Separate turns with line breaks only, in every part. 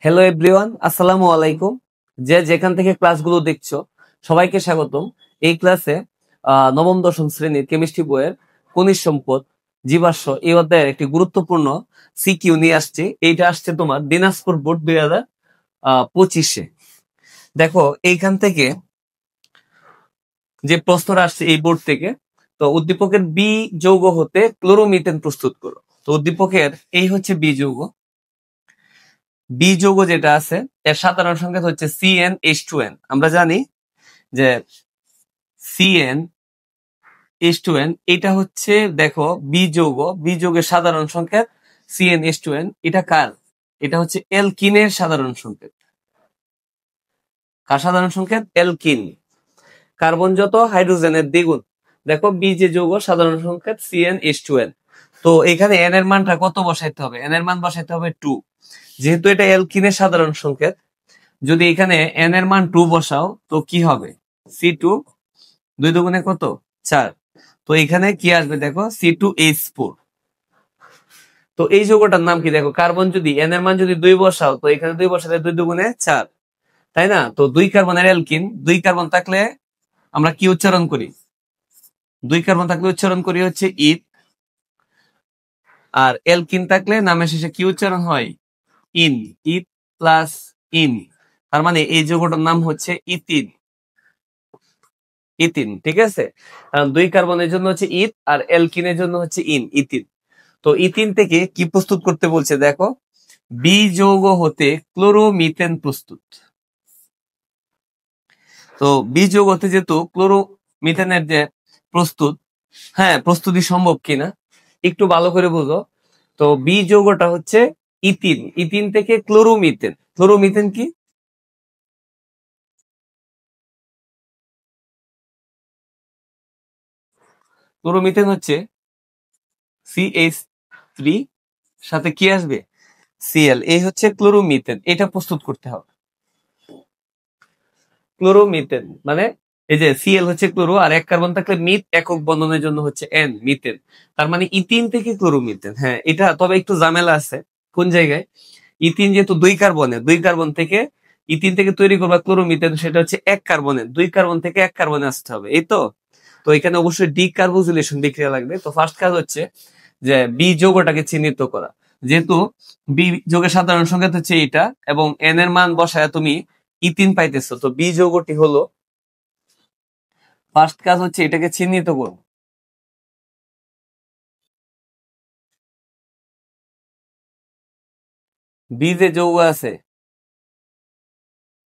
Hello everyone, আসসালামু আলাইকুম। যে যেখান থেকে ক্লাসগুলো দেখছো সবাইকে স্বাগতম। এই ক্লাসে নবম দশম শ্রেণীর কেমিস্ট্রি বইয়ের খনিজ সম্পদ, জীবাশ্ম এই অধ্যায়ের একটি গুরুত্বপূর্ণ সিকিউ নিয়ে আসছে। এইটা আসছে তোমার দিনাজপুর বোর্ড 2025-এ। দেখো এইখান থেকে যে প্রশ্নটা আসছে এই বোর্ড থেকে, তো উদ্দীপকের বি যৌগ হতে ক্লোরোমিথেন প্রস্তুত করো। তো উদ্দীপকের এই হচ্ছে বি যৌগ। বি যৌগ যেটা আছে এর সাধারণ সংকেত হচ্ছে CnH2n। আমরা জানি যে CnH2n এটা হচ্ছে, দেখো বি যৌগ, বি যৌগের সাধারণ সংকেত CnH2n। এটা কার? এটা হচ্ছে অ্যালকিনের সাধারণ সংকেত। কার সাধারণ সংকেত? অ্যালকিন। কার্বন যত হাইড্রোজেনের দ্বিগুণ। দেখো বি যে যৌগ সাধারণ সংকেত CnH2n। তো এখানে n এর মানটা কত বসাইতে হবে? n এর মান বসাইতে হবে 2। যেহেতু এটা অ্যালকিনের সাধারণ সংকেত, যদি এখানে n এর মান 2 বসাও তো কি হবে? C2 2 দুগুণে কত? 4। তো এখানে কি আসবে দেখো, C2H4। তো এই যৌগটার নাম কি? দেখো কার্বন যদি n এর মান যদি 2 বসাও তো এখানে 2 বসালে 2 দুগুণে 4, তাই না? তো 2 কার্বনের অ্যালকিন, 2 কার্বন থাকলে আমরা কি উচ্চারণ করি? 2 কার্বন থাকলে উচ্চারণ করি হচ্ছে ইথ। আর অ্যালকিন থাকলে নামের শেষে কি উচ্চারণ হয়? ইন। ইথ প্লাস ইন, তার মানে এই যৌগটার নাম হচ্ছে ইথিন। ইথিন, ঠিক আছে? কারণ 2 কার্বনের জন্য হচ্ছে ইথ আর অ্যালকিনের জন্য হচ্ছে ইথিন। তো ইথিন থেকে কি প্রস্তুত করতে বলছে দেখো, বি যৌগ হতে ক্লোরোমিথেন প্রস্তুত। তো বি যৌগ হতে যেহেতু ক্লোরোমিথেনের যে প্রস্তুত, হ্যাঁ প্রস্তুতি সম্ভব কিনা একটু ভালো করে বুঝো। তো বি যৌগটা হচ্ছে ইথিন, ইথিন থেকে ক্লোরোমিথেন। ক্লোরোমিথেন কি? ক্লোরোমিথেন হচ্ছে CH3 সাথে কি আসবে? Cl। এই হচ্ছে ক্লোরোমিথেন, এটা প্রস্তুত করতে হবে। ক্লোরোমিথেন মানে এই যে Cl হচ্ছে ক্লোরো, আর এক কার্বন থাকলে মিথ একক বন্ধনের জন্য হচ্ছে N, মিথেন। তার মানে ইথিন থেকে ক্লোরোমিথেন। হ্যাঁ এটা তবে একটু ঝামেলা আছে। কোন জায়গায়? ইথিন যেহেতু 2 কার্বনের, 2 কার্বন থেকে ইথিন থেকে তৈরি করবা ক্লোরোমিথেন, সেটা হচ্ছে 1 কার্বনের, 2 কার্বন থেকে 1 কার্বনে আসতে হবে, এই তো। তো এখানে অবশ্যই ডিকার্বোজিলেশন বিক্রিয়া লাগবে। তো ফার্স্ট কাজ হচ্ছে যে বি যৌগটাকে চিহ্নিত করা। যেহেতু বি যৌগের সাধারণ সংকেত হচ্ছে এটা এবং এন এর মান বসায় তুমি ইথিন পাইতেছো, তো বি যৌগটি হলো, ফার্স্ট কাজ হচ্ছে এটাকে চিহ্নিত করো। বি যে যৌগ আছে,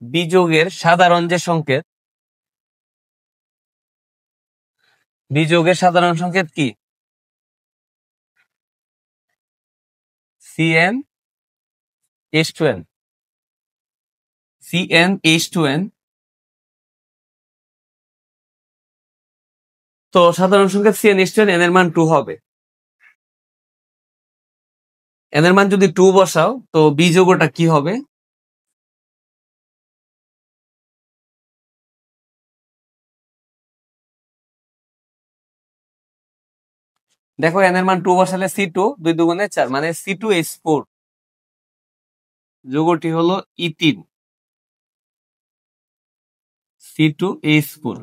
বি যৌগের সাধারণ যে সংকেত, বি যৌগের সাধারণ সংকেত কি? CnH2n। CnH2n। তো সাধারণ সংকেত CnH2n, n এর মান 2 হবে। n এর মান যদি 2 বসাও তো বি যৌগটা কি হবে? দেখো n এর মান 2 বসালে C2 2 দুগুণে 4, মানে C2H4। যৌগটি হলো ইথিন, C2H4।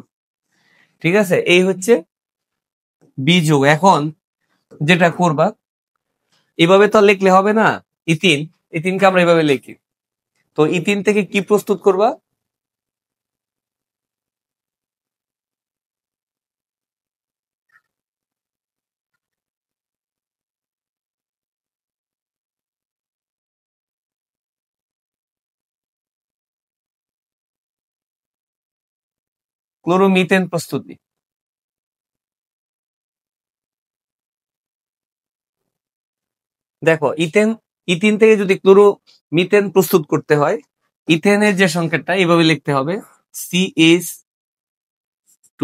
ঠিক আছে, এই হচ্ছে বি যৌগ। এখন যেটা করবা, এভাবে তো লিখলে হবে না। ইথিন, ইথিনকে আমরা এভাবে লিখি। তো ইথিন থেকে কি প্রস্তুত করবা? ক্লোরোমিথেন প্রস্তুতি। দেখো ইথিন থেকে যদি ক্লোরোমিথেন প্রস্তুত করতে হয়, ইথেনের যে সংকেতটা এভাবে লিখতে হবে, CH2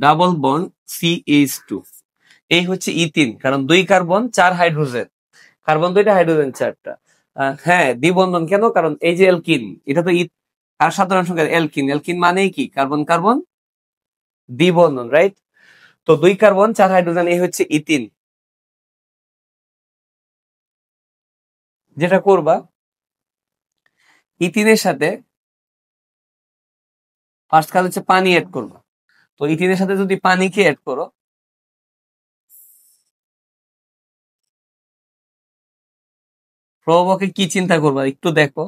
ডাবল বন্ড CH2। এই হচ্ছে ইথিন, কারণ 2 কার্বন 4 হাইড্রোজেন, কার্বন 2টা হাইড্রোজেন 4টা। হ্যাঁ দ্বিবন্ধন কেন? কারণ এই যে অ্যালকিন, এটা তো আর সাধারণ সংখ্যা অ্যালকিন। অ্যালকিন মানেই কি? কার্বন কার্বন দ্বিবন্ধন, রাইট? তো 2 কার্বন 4 হাইড্রোজেন, এই হচ্ছে ইথিন। যেটা করবা, ইথিনের সাথে ফার্স্ট কাজ হচ্ছে পানি অ্যাড করবো। তো ইথিনের সাথে যদি পানিকে অ্যাড করো, প্রভাবকে কি চিন্তা করবা একটু দেখো।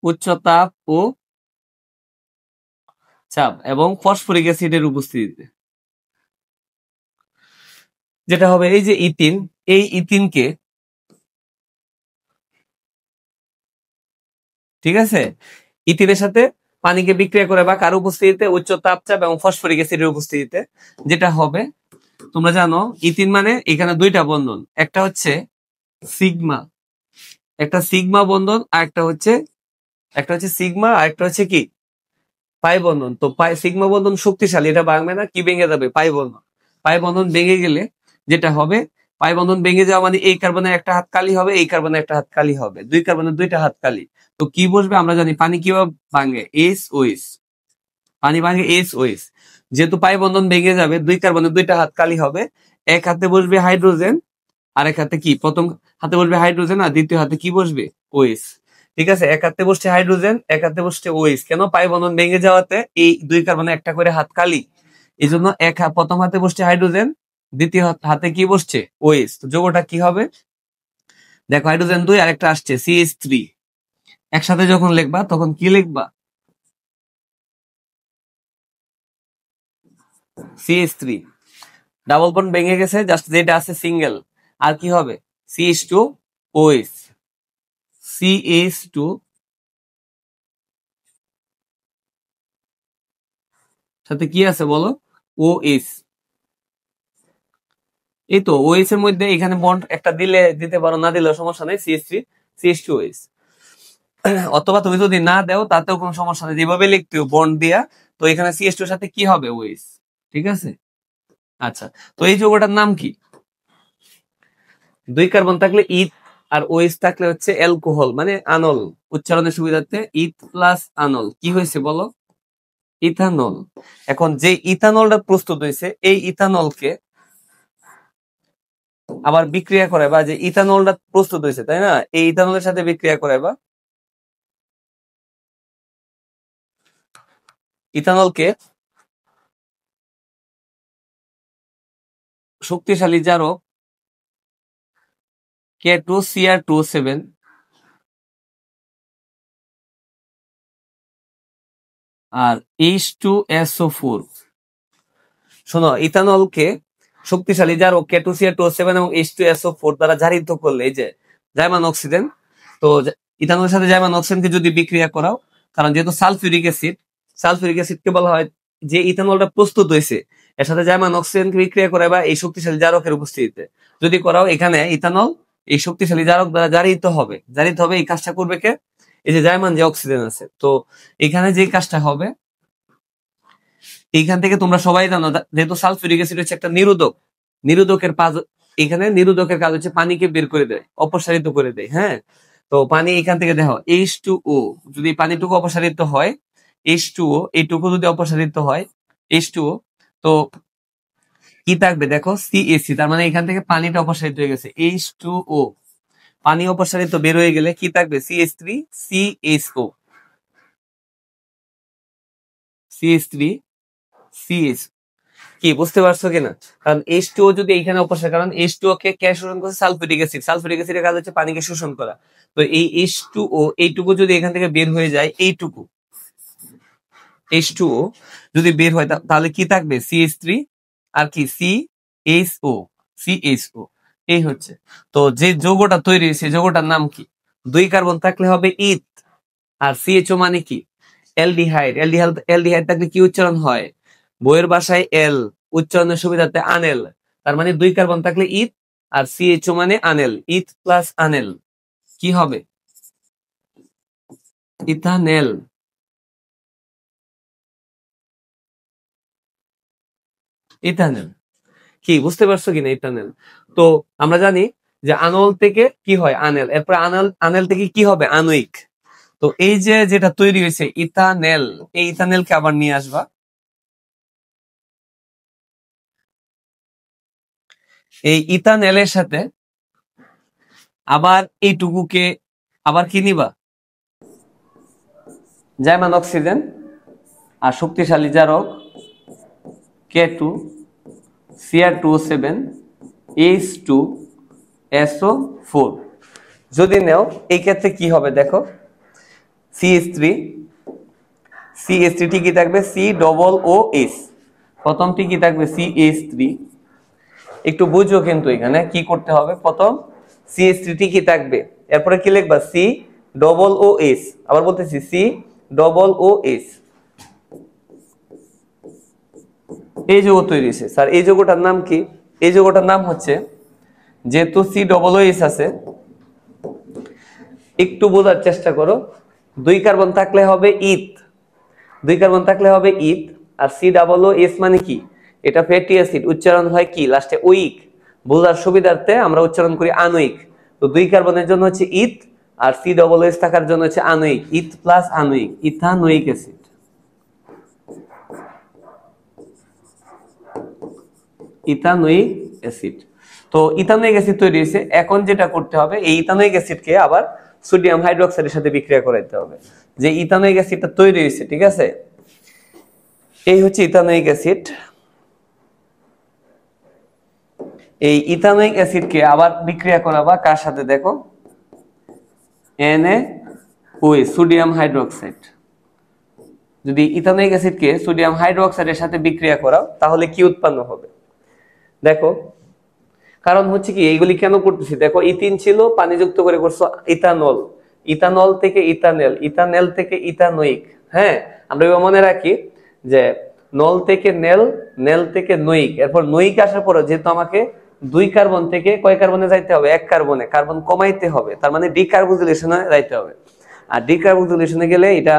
উচ্চ তাপ ও চাপ এবং ফসফরিক অ্যাসিডের উপস্থিতিতে যেটা হবে, এই যে ইথিন, এই ইথিনকে, ঠিক আছে, ইথিনের সাথে পানিকে বিক্রিয়া করে বা কার উপস্থিতিতে, উচ্চ তাপচাপ এবং ফসফরিক অ্যাসিডের উপস্থিতিতে যেটা হবে, তোমরা জানো ইথিন মানে এখানে দুইটা বন্ধন, একটা হচ্ছে সিগমা, একটা সিগমা বন্ধন, আর একটা হচ্ছে সিগমা, আর একটা হচ্ছে কি পাই বন্ধন। তো পাই সিগমা বন্ধন শক্তিশালী, এটা ভাঙবে না, কি ভেঙে যাবে, পাই বন্ধন। পাই বন্ধন ভেঙে গেলে যেটা হবে, পাই বন্ধন ভেঙে যাওয়া মানে এই কার্বনের একটা হাত কালি হবে, এই কার্বনের একটা হাত কালি হবে, দুই কার্বনের দুইটা হাত কালি। তো কি বসবে, আমরা জানি পানি কিভাবে ভাঙে, এস ওএস, পানি ভাঙে এস ওএস। যেহেতু পাই বন্ধন ভেঙে যাবে, দুই কার্বনের দুইটা হাত কালি হবে, এক হাতে বসবে হাইড্রোজেন, আর এক হাতে কি, প্রথম হাতে বসবে হাইড্রোজেন আর দ্বিতীয় হাতে কি বসবে, ওএস। ঠিক আছে, এক হাতে বসছে হাইড্রোজেন, এক হাতে বসছে ওএস। কেন, পাই বন্ধন ভেঙে যাওয়াতে এই দুই কার্বনে একটা করে হাত খালি, এই জন্য প্রথম হাতে বসছে হাইড্রোজেন, দ্বিতীয় হাতে কি বসছে, ওএস। তো যোগটা কি হবে, দেখো হাইড্রোজেন 2 আর একটা আসছে CH3, একসাথে যখন লিখবা তখন কি লিখবা, CH3। ডাবল বন্ড ভেঙে গেছে, জাস্ট যেটা আছে সিঙ্গেল, আর কি হবে, CH2 OH, CH2 সাথে কি আছে বলো, OH। এই তো ওএস এর মধ্যে এখানে বন্ড একটা দিলে দিতে পারো, না দিলেও সমস্যা নেই, CH3 CH2 OH। অথবা তুমি যদি না দাও তাতেও কোনো সমস্যা নেই, যেভাবে লিখতে বন্ড দিয়া। তো এখানে CH2 এর সাথে কি হবে, OH। ঠিক আছে, আচ্ছা। তো এই যৌগটার নাম কি, দুই কার্বন থাকলে ইথ, আর OH থাকলে হচ্ছে অ্যালকোহল মানে আনল, উচ্চারণের সুবিধার্থে ইথ প্লাস আনল, কি হয়েছে বলো, ইথানল। এখন যে ইথানলটা প্রস্তুত হয়েছে, এই ইথানলকে আবার বিক্রিয়া করে, বা যে ইথানলটা প্রস্তুত হয়েছে, তাই না, এই ইথানলের সাথে বিক্রিয়া করে বা ইথানলকে শক্তিশালী জারক K2Cr2O7 আর H2SO4। শোনো, ইথানলকে শক্তিশালী জারক K2Cr2O7 এবং H2SO4 দ্বারা জারিত করলে, এই যে জার্মান অক্সিজেন, তো ইথানলের সাথে জার্মান অক্সিজেনকে যদি বিক্রিয়া করাও, কারণ যেহেতু সালফিউরিক অ্যাসিডকে বলা হয় যে ইথানলটা প্রস্তুত হয়েছে, এর সাথে জার্মান অক্সিজেনকে বিক্রিয়া করে বা এই শক্তিশালী জারকের উপস্থিতিতে যদি করাও, এখানে ইথানল এই শক্তিশালী জারক দ্বারা জারিত হবে। এই কাজটা করবে কে, এই যে জার্মান যে অক্সিজেন আছে। তো এখানে যে কাজটা হবে, এইখান থেকে তোমরা সবাই জানো, যেহেতু সালফিউরিক অ্যাসিড হচ্ছে একটা নিরোধকের এখানে নিরোধকের কাজ হচ্ছে পানিকে বের করে দেয়, অপসারিত করে দেয়। হ্যাঁ, তো পানি এখান থেকে দেখো H2O, যদি পানিটুকু অপসারিত হয়, H2O এইটুকু যদি অপসারিত হয় H2O, তো কি থাকবে দেখো, CaC, তার মানে এখান থেকে পানিটা অপসারিত হয়ে গেছে, H2O, পানি অপসারিত বের হয়ে গেলে কি থাকবে, CH3 CHO, CH3 CH। কি বুঝতে পারছো কিনা, কারণ H2O যদি এইখানে অপসার, কারণ H2O কে শোষণ করছে সালফিউরিক অ্যাসিডের কাজ হচ্ছে পানিকে শোষণ করা। তো এই H2O এইটুকু যদি এখান থেকে বের হয়ে যায়, এইটুকু H2O যদি বের হয়, তাহলে কি থাকবে, CH3 আর কি CHO। এই হচ্ছে, তো যে যৌগটা তৈরি, সেই যৌগটার নাম কি, দুই কার্বন থাকলে হবে ইথ, আর CHO মানে কি, অ্যালডিহাইড। অ্যালডিহাইড থাকলে কি উচ্চারণ হয়, বইয়ের ভাষায় এল, উচ্চারণের সুবিধাতে আনেল। তার মানে দুই কার্বন থাকলে ইথ, আর CHO মানে আনেল, ইথ প্লাস আনেল কি হবে, ইথানেল। ইথানেল, কি বুঝতে পারছো কিনা, ইথানেল। তো আমরা জানি যে আনল থেকে কি হয়, আনেল, এরপর আনেল থেকে কি হবে, আণবিক। তো এই যে যেটা তৈরি হয়েছে ইথানেল, এই ইথানেলকে আবার নিয়ে আসবা, এই ইথানেলের সাথে আবার এইটুকুকে আবার কি নিবা, জাইমান অক্সিজেন আর শক্তিশালী জারক K2 Cr2O7 H2SO4 যদি নেও, এই ক্ষেত্রে কি হবে দেখো, CH3 কি থাকবে, COOH, প্রথমটি কি থাকবে CH3, একটু বুঝো কিন্তু এখানে কি করতে হবে, প্রথম CH3 কি থাকবে, এরপরে কি লিখবা COOH, আবার বলতেছি COOH, এই যৌগ তৈরি হয়েছে। স্যার এই যৌগটার নাম কি, এই যৌগটার নাম হচ্ছে, যেহেতু COOH আছে, একটু বোঝার চেষ্টা করো, 2 কার্বন থাকলে হবে ইথ, 2 কার্বন থাকলে হবে ইথ, আর COOH মানে কি, এটা ফ্যাটি অ্যাসিড, উচ্চারণ হয় কি লাস্টে উইক, বোঝার সুবিধার্থে আমরা উচ্চারণ করি আণবিক। তো 2 কার্বনের জন্য হচ্ছে ইথ, আর COOH থাকার জন্য হচ্ছে আণবিক, ইথ প্লাস আণবিক, ইথানোয়িক অ্যাসিড। Ethanoic acid. তো ইথানোয়িক অ্যাসিড তৈরি হয়েছে, এখন যেটা করতে হবে, এই ইথানোয়িক অ্যাসিডকে আবার সোডিয়াম হাইড্রোক্সাইডের সাথে বিক্রিয়া করাইতে হবে। যে ইথানোয়িক অ্যাসিডটা তৈরি হয়েছে, ঠিক আছে, এই হচ্ছে ইথানোয়িক অ্যাসিড। এই ইথানোয়িক অ্যাসিডকে আবার বিক্রিয়া করাবা কার সাথে দেখো, NaOH, সোডিয়াম হাইড্রোক্সাইড। যদি ইথানোয়িক অ্যাসিডকে সোডিয়াম হাইড্রোক্সাইডের সাথে বিক্রিয়া করাও, তাহলে কি উৎপন্ন হবে দেখো। কারণ হচ্ছে কি, এইগুলি কেন করতেছি দেখো, ইথিন ছিল, পানি যুক্ত করে করছো ইথানল, ইথানল থেকে ইথানেল, ইথানেল থেকে ইথানোয়িক। হ্যাঁ, আমরা মনে রাখি যে নল থেকে নেল, নেল থেকে নয়িক, এরপর নয়িক আসার পরে যেহেতু আমাকে 2 কার্বন থেকে কয় কার্বনে যাইতে হবে, 1 কার্বনে, কার্বন কমাইতে হবে, তার মানে ডিকার্বোজিলেশনে যাইতে হবে। আর ডিকার্বোজিলেশনে গেলে এটা,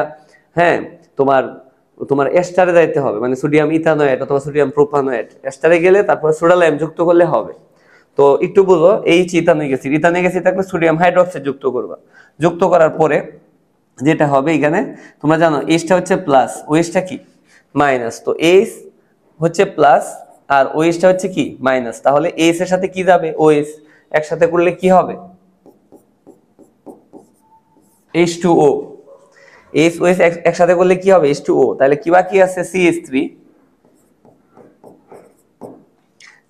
হ্যাঁ, তোমার তোমার এস্টারে যাইতে হবে, মানে সোডিয়াম ইথানয়েড অথবা সোডিয়াম প্রোপানয়েড, এস্টারে গেলে তারপর সোডা লাইম যুক্ত করলে হবে। তো একটু বুঝো, এই ইথানোয়িক অ্যাসিড, ইথানোয়িক অ্যাসিড থাকলে সোডিয়াম হাইড্রোক্সাইড যুক্ত করবা, যুক্ত করার পরে যেটা হবে এখানে, তোমরা জানো এইচটা হচ্ছে প্লাস, ওএইচটা কি মাইনাস, তো এইচ হচ্ছে প্লাস আর ওএইচটা হচ্ছে কি মাইনাস, তাহলে এইচ এর সাথে কি যাবে, ওএইচ, একসাথে করলে কি হবে H2O, এইচ ওএইচ একসাথে করলে কি হবে H2O, তাহলে কি বাকি আছে CH3,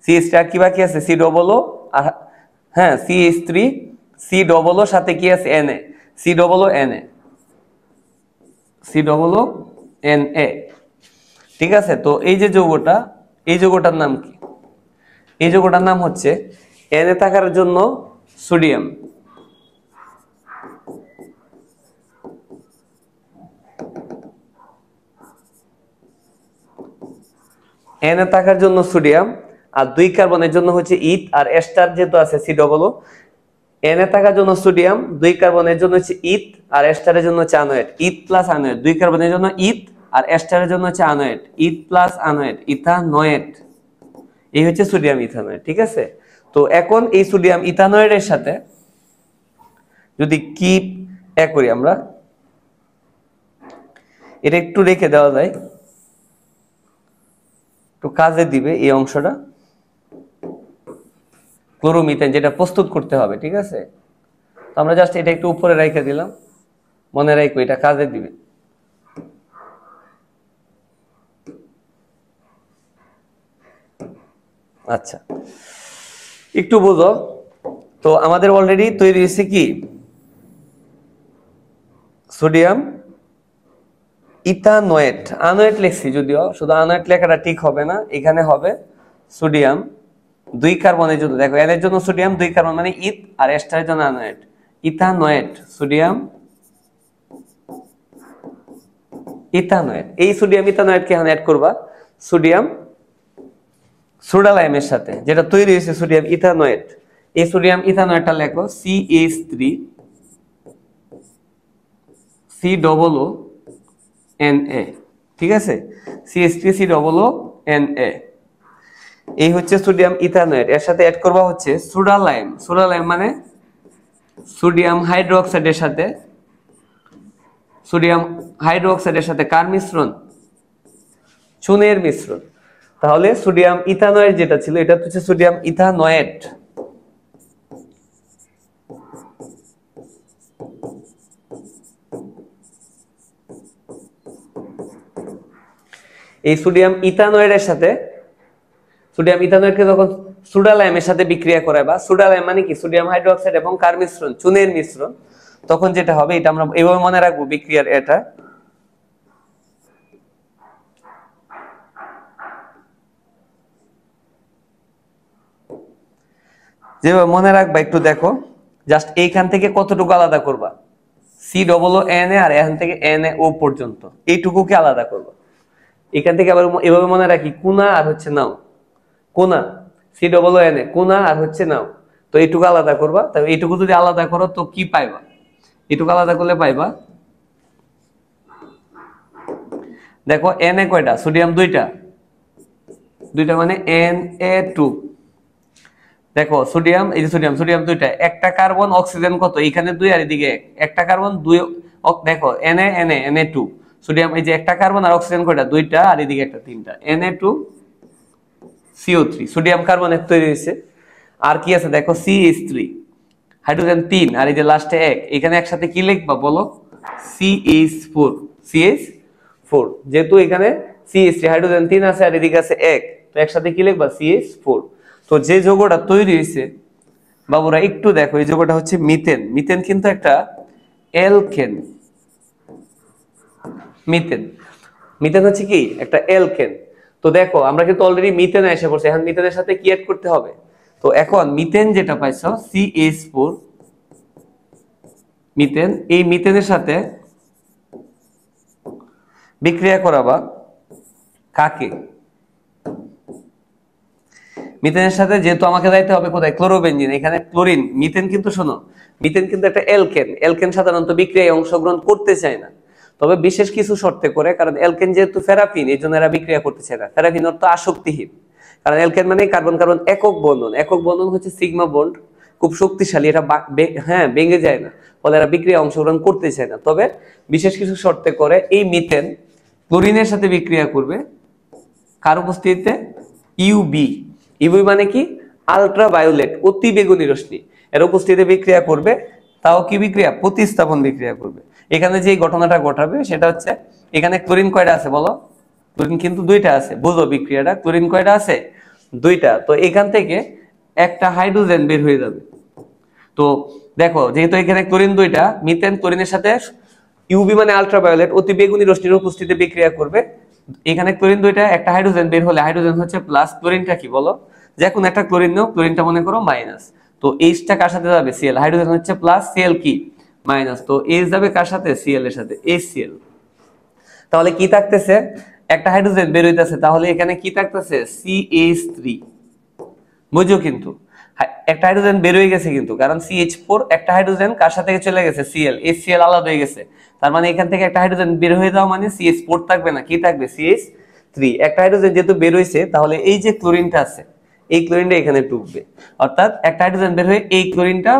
CH3 আর কি বাকি আছে COO, আর হ্যাঁ CH3 COO সাথে কি আছে Na, COO Na, ঠিক আছে। তো এই যে যৌগটা, এই যৌগটার নাম কি, এই যৌগটার নাম হচ্ছে Na থাকার জন্য সোডিয়াম, Na থাকার জন্য সোডিয়াম, আর 2 কার্বনের জন্য হচ্ছে ইথ, আর এস্টার যেহেতু আছে COO, Na থাকার জন্য সোডিয়াম, 2 কার্বনের জন্য হচ্ছে ইথ, আর এস্টারের জন্য হচ্ছে আনোয়েট, ইথ প্লাস আনোয়েট, 2 কার্বনের জন্য ইথ, আর এস্টারের জন্য হচ্ছে আনোয়েট, ইথ প্লাস আনোয়েট, ইথানোয়েট, এই হচ্ছে সোডিয়াম ইথানোয়েট, ঠিক আছে। তো এখন এই সোডিয়াম ইথানোয়েটের সাথে যদি কি এক করি আমরা, এটা একটু রেখে দেওয়া যায়, একটু কাজে দিবে এই অংশটা, ক্লোরোমিথেন যেটা প্রস্তুত করতে হবে, ঠিক আছে। তো আমরা জাস্ট এটা একটু উপরে রেখে দিলাম, মনে রাখো এটা কাজে দিবে। আচ্ছা, একটু বুঝো, তো আমাদের অলরেডি তৈরি হয়েছে কি সোডিয়াম ইথানোয়েট, আনোয়েট লিখছি যদিও, শুধু আনোয়েট লেখাটা ঠিক হবে না, এখানে হবে সোডিয়াম 2 কার্বনের জন্য, দেখো এর জন্য সোডিয়াম 2 কার্বন মানে ইথ, আর এস্টারের জন্য আনোয়েট, ইথানোয়েট, সোডিয়াম ইথানোয়েট। এই সোডিয়াম ইথানোয়েটকে এখানে অ্যাড করবা সোডিয়াম সোডা লাইমের সাথে, যেটা তৈরি হয়েছে সোডিয়াম ইথানোয়েট। এই সোডিয়াম ইথানোয়েটটা লেখো CH3 COO Na, ঠিক আছে, CH3 COO Na, এই হচ্ছে সোডিয়াম ইথানোয়েট। এর সাথে অ্যাড করবা হচ্ছে সোডা লাইম, সোডা লাইম মানে সোডিয়াম হাইড্রোক্সাইডের সাথে, সোডিয়াম হাইড্রোক্সাইডের সাথে কার মিশ্রণ, চুনের মিশ্রণ। তাহলে সোডিয়াম ইথানোয়েট যেটা ছিল, এটা হচ্ছে সোডিয়াম ইথানোয়েট, এই সোডিয়াম ইথানয়েডের সাথে সোডিয়াম ইথানয়েডকে যখন সোডালাইমের সাথে বিক্রিয়া করায়, বা সোডালাইম মানে কি সোডিয়াম হাইড্রোক্সাইড এবং কার মিশ্রণ, চুনের মিশ্রণ, তখন যেটা হবে এটা আমরা এইভাবে মনে রাখবো বিক্রিয়ার এটা। যেভাবে মনে রাখবা একটু দেখো, জাস্ট এইখান থেকে কতটুকু আলাদা করবা, COO আর এখান থেকে NaO পর্যন্ত এইটুকুকে আলাদা করবা। এখান থেকে আবার এভাবে মনে রাখি কোনা আর হচ্ছে নাও, কোনা COO কোনা আর হচ্ছে নাও, তো এইটুকু আলাদা করবা। তবে এইটুকু যদি আলাদা করো তো কি পাইবা, এইটুকু আলাদা করলে পাইবা, দেখো Na কয়টা, সোডিয়াম দুইটা, দুইটা মানে Na2। দেখো সোডিয়াম, এই যে সোডিয়াম, সোডিয়াম দুইটা, একটা কার্বন অক্সিজেন কত, এখানে 2 আর এদিকে 1, একটা কার্বন 2, দেখো Na2 সোডিয়াম, এই যে একটা কার্বন আর অক্সিজেন কয়টা, দুইটা, আর এদিকে একটা, তিনটা, Na2CO3 সোডিয়াম কার্বনের তৈরি হয়েছে। আর কি আছে দেখো CH3 হাইড্রোজেন 3, আর এই যে লাস্টে 1, এখানে একসাথে কি লিখবা বলো, CH4। যেহেতু এখানে CH3 হাইড্রোজেন 3 আছে আর এদিকে আছে 1, তো একসাথে কি লিখবা CH4। তো যে যৌগটা তৈরি হয়েছে বাবুরা একটু দেখো, এই যৌগটা হচ্ছে মিথেন। মিথেন কিন্তু একটা অ্যালকেন, মিথেন, মিথেন হচ্ছে কি একটা অ্যালকেন। তো দেখো আমরা কিন্তু অলরেডি মিথেনে এসে পড়ছি, এখন মিথেনের সাথে কি অ্যাড করতে হবে। তো এখন মিথেন যেটা পাইছো CH4 মিথেন, এই মিথেনের সাথে বিক্রিয়া করাবা কাকে, মিথেনের সাথে, যেহেতু আমাকে যাইতে হবে কোথায়, ক্লোরোবেনজিন, এখানে ক্লোরিন। মিথেন কিন্তু শোনো, মিথেন কিন্তু একটা অ্যালকেন, অ্যালকেন সাধারণত বিক্রিয়ায় অংশগ্রহণ করতে চায় না, তবে বিশেষ কিছু শর্তে করে, কারণ অ্যালকেন যেহেতু ফেরাফিন, এই জন্য এরা বিক্রিয়া করতে চায় না। ফেরাফিন অর্থ আসক্তিহীন, কারণ অ্যালকেন মানে কার্বন কার্বন একক বন্ধন, একক বন্ধন হচ্ছে সিগমা বন্ড, খুব শক্তিশালী, এটা ভেঙে যায় না, ফলে এরা বিক্রিয়া অংশগ্রহণ করতে চায় না। তবে বিশেষ কিছু শর্তে করে এই মিথেন ক্লোরিনের সাথে বিক্রিয়া করবে, কার উপস্থিতিতে, ইউবি। ইউবি মানে কি, আলট্রা ভায়োলেট, অতি বেগুনি রশ্মি, এর উপস্থিতিতে বিক্রিয়া করবে। তাও কি বিক্রিয়া, প্রতিস্থাপন বিক্রিয়া করবে। এখানে যে ঘটনাটা ঘটাবে সেটা হচ্ছে, এখানে ক্লোরিন কয়টা আছে বলো, ক্লোরিন কিন্তু দুইটা আছে, বুঝো বিক্রিয়াটা, ক্লোরিন কয়টা আছে, দুইটা। তো এখান থেকে একটা হাইড্রোজেন বের হয়ে যাবে। তো দেখো যেহেতু এখানে ক্লোরিন দুইটা, মিথেন ক্লোরিনের সাথে, ইউবি মানে আলট্রাভায়োলেট, অতি বেগুনি রশ্মির উপস্থিতিতে বিক্রিয়া করবে। এখানে ক্লোরিন দুইটা, একটা হাইড্রোজেন বের হলে হাইড্রোজেন হচ্ছে প্লাস, ক্লোরিনটা কি বলো, যখন একটা ক্লোরিন নাও, ক্লোরিনটা মনে করো মাইনাস, তো এইচটা কার সাথে যাবে, Cl, হাইড্রোজেন হচ্ছে প্লাস, Cl কি মাইনাস, তো এইচ যাবে কার সাথে, Cl এর সাথে, HCl। তাহলে কি থাকতেছে, একটা হাইড্রোজেন বের হইতেছে, তাহলে এখানে কি থাকতেছে, CH3, বুঝো কিন্তু একটা হাইড্রোজেন বের হয়ে গেছে কিন্তু, কারণ CH4 একটা হাইড্রোজেন কার সাথে চলে গেছে, Cl, HCl আলাদা হয়ে গেছে, তার মানে এখান থেকে একটা হাইড্রোজেন বের হয়ে যাওয়া মানে CH4 থাকবে না, কি থাকবে, CH3। একটা হাইড্রোজেন যেহেতু বের হইছে, তাহলে এই যে ক্লোরিনটা আছে, এই ক্লোরিনটা এখানে ঢুকবে, অর্থাৎ একটা হাইড্রোজেন বের হয়ে এই ক্লোরিনটা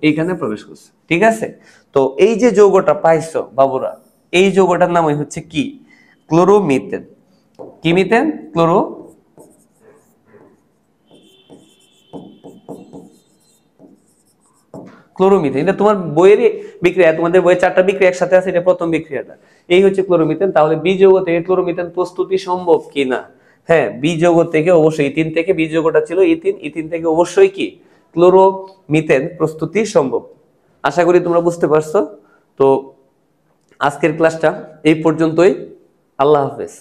এইখানে প্রবেশ করছে, ঠিক আছে। তো এই যে যৌগটা পাইছো বাবুরা, এই যৌগটার নামই হচ্ছে কি, ক্লোরোমিথেন। কি মিথেন, ক্লোরোমিথেন। এটা তোমার বইয়েরই বিক্রিয়া, তোমাদের বইয়ে 4টা বিক্রিয়া একসাথে আছে, এটা প্রথম বিক্রিয়াটা, এই হচ্ছে ক্লোরোমিথেন। তাহলে বি যৌগ থেকে ক্লোরোমিথেন প্রস্তুতি সম্ভব কিনা, হ্যাঁ, বি যৌগ থেকে অবশ্যই, ইথিন থেকে, বি যৌগটা ছিল ইথিন, ইথিন থেকে অবশ্যই কি ক্লোরোমিথেন প্রস্তুতি সম্ভব। আশা করি তোমরা বুঝতে পারছো। তো আজকের ক্লাসটা এই পর্যন্তই, আল্লাহ হাফেজ।